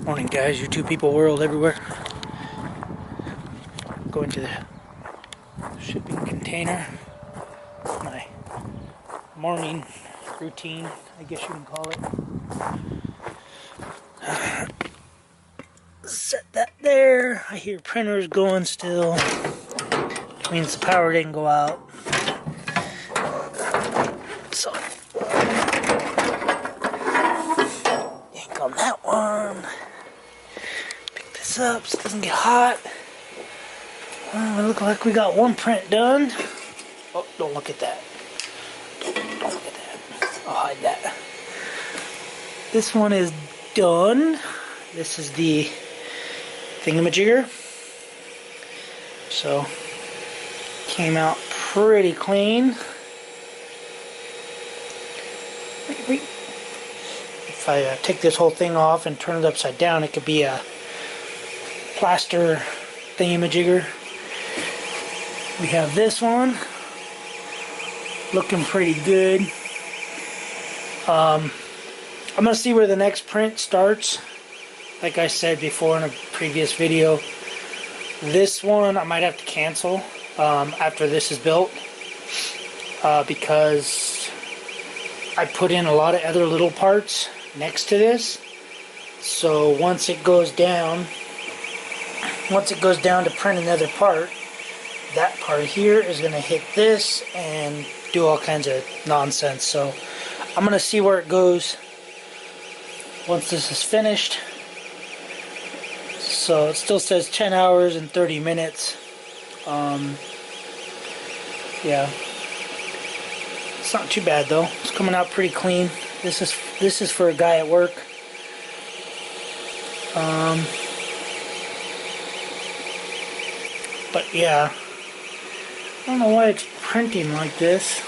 Morning guys, YouTube people world everywhere. Going to the shipping container. My morning routine, I guess you can call it. Set that there. I hear printers going still. Which means the power didn't go out. So yank on that one. Pick this up so it doesn't get hot. It looks like we got one print done. Oh, don't look at that. Don't look at that. I'll hide that. This one is done. This is the thingamajigger. So, came out pretty clean. If I take this whole thing off and turn it upside down, it could be a plaster thingamajigger. We have this one looking pretty good. I'm going to see where the next print starts. Like I said before in a previous video, this one I might have to cancel after this is built because I put in a lot of other little parts next to this. So once it goes down to print another part, that part here is going to hit this and do all kinds of nonsense. So I'm going to see where it goes once this is finished. So it still says 10 hours and 30 minutes. Yeah, it's not too bad though. It's coming out pretty clean. This is for a guy at work. But yeah, I don't know why it's printing like this.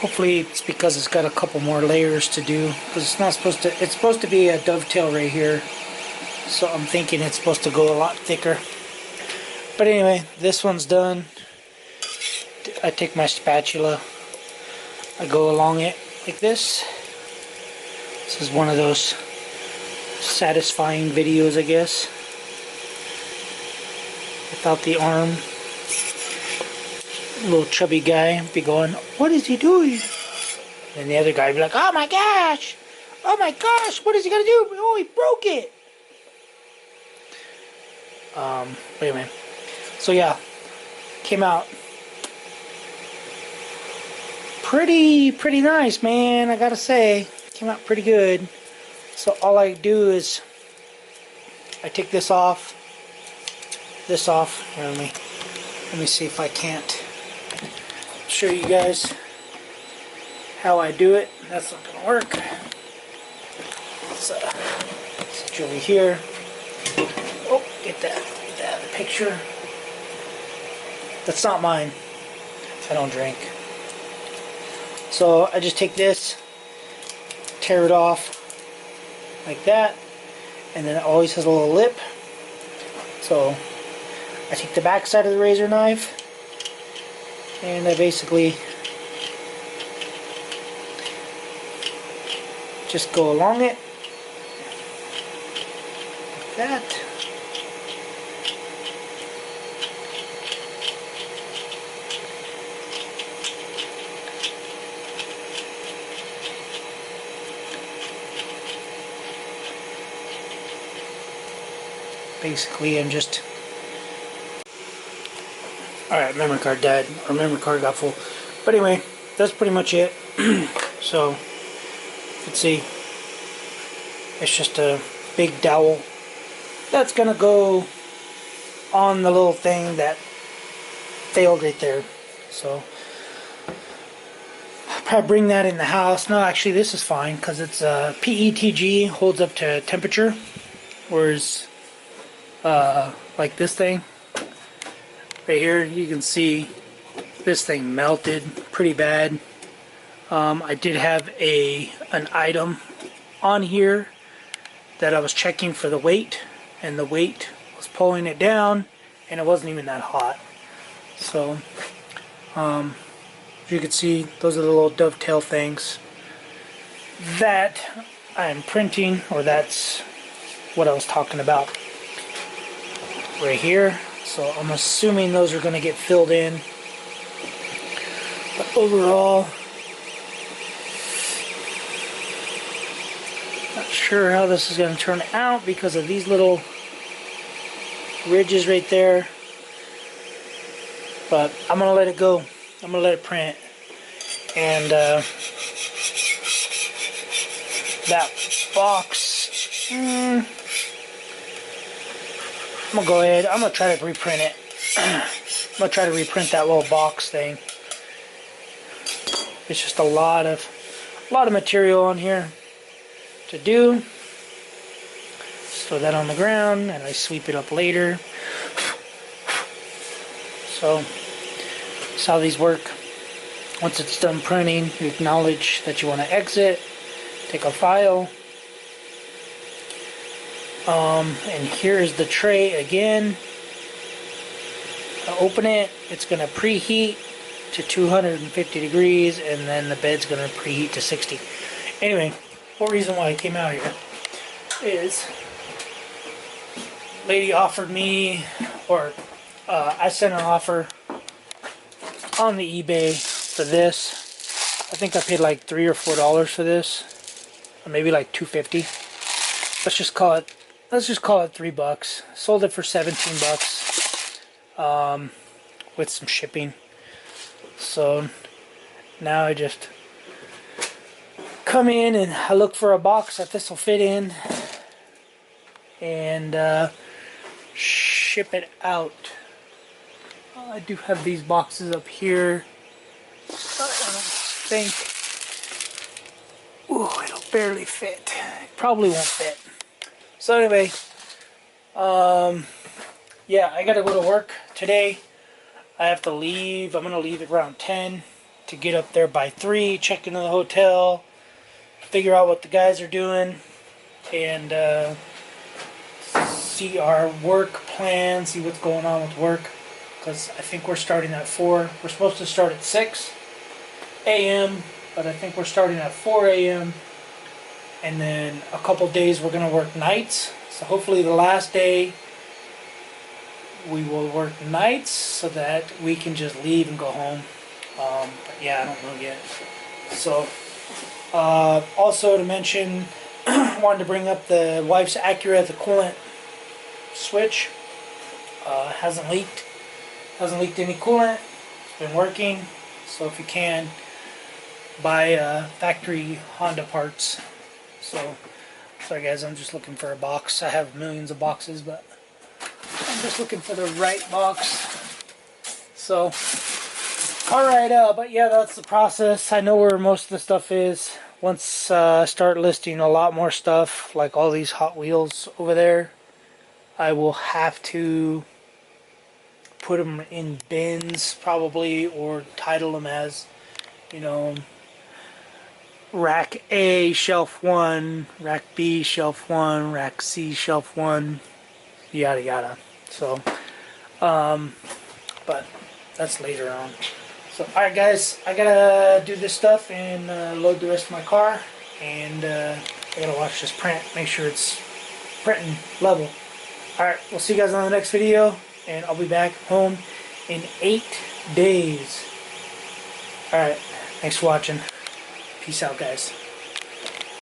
Hopefully it's because it's got a couple more layers to do, because it's not supposed to, it's supposed to be a dovetail right here. So I'm thinking it's supposed to go a lot thicker. But anyway, this one's done. I take my spatula, I go along it like this. This is one of those satisfying videos, I guess, without the arm. Little chubby guy be going, what is he doing? And the other guy be like, oh my gosh, what is he gonna do? Oh, he broke it. Wait a minute. So yeah, came out pretty nice, man. I gotta say, came out pretty good. So all I do is I take this off. Here, let me see if I can't show you guys how I do it. That's not gonna work. Let's sit over here. Oh, get that out of the picture. That's not mine. I don't drink. So I just take this, tear it off like that, and then it always has a little lip. So I take the back side of the razor knife and I basically just go along it like that. Basically, I'm just... Alright, memory card died, or memory card got full. But anyway, that's pretty much it. So, let's see. It's just a big dowel that's gonna go on the little thing that failed right there. So, I'll probably bring that in the house. No, actually, this is fine because it's PETG, holds up to temperature, whereas like this thing right here, you can see this thing melted pretty bad. I did have an item on here that I was checking for the weight, and the weight was pulling it down, and it wasn't even that hot. So As you can see, those are the little dovetail things that I'm printing, or that's what I was talking about right here. So I'm assuming those are going to get filled in. But overall, not sure how this is going to turn out because of these little ridges right there. But I'm going to let it go. I'm going to let it print. And that box, I'm going to go ahead. I'm going to try to reprint it. I'm going to try to reprint that little box thing. It's just a lot of material on here to do. Just throw that on the ground and I sweep it up later. So that's how these work. Once it's done printing, you acknowledge that you want to exit, take a file, and here is the tray again. Open it, it's going to preheat to 250 degrees, and then the bed's going to preheat to 60. Anyway, one reason why I came out here is lady offered me, or I sent an offer on the eBay for this. I think I paid like $3 or $4 for this, or maybe like $2.50. Let's just call it $3. Sold it for 17 bucks with some shipping. So now I just come in and I look for a box that this will fit in and ship it out. I do have these boxes up here, but I don't think, ooh, it'll barely fit. It probably won't fit. So anyway, yeah, I gotta go to work today. I have to leave. I'm gonna leave at around 10 to get up there by 3, check into the hotel, figure out what the guys are doing, and see our work plan, see what's going on with work. Because I think we're starting at 4. We're supposed to start at 6 a.m., but I think we're starting at 4 a.m. And then a couple days we're going to work nights. So hopefully the last day we will work nights so that we can just leave and go home. But yeah, I don't know yet. So also to mention, wanted to bring up the wife's Acura, the coolant switch. Hasn't leaked any coolant. It's been working. So if you can, buy factory Honda parts. So sorry guys, I'm just looking for a box. I have millions of boxes, but I'm just looking for the right box. So alright, but yeah, that's the process. I know where most of the stuff is. Once I start listing a lot more stuff, like all these Hot Wheels over there, I will have to put them in bins probably, or title them as, you know, Rack A, Shelf 1, Rack B, Shelf 1, Rack C, Shelf 1, yada yada. So, but that's later on. So, alright guys, I gotta do this stuff and load the rest of my car, and I gotta watch this print, make sure it's printing level. Alright, we'll see you guys on the next video, and I'll be back home in 8 days. Alright, thanks for watching. Peace out, guys.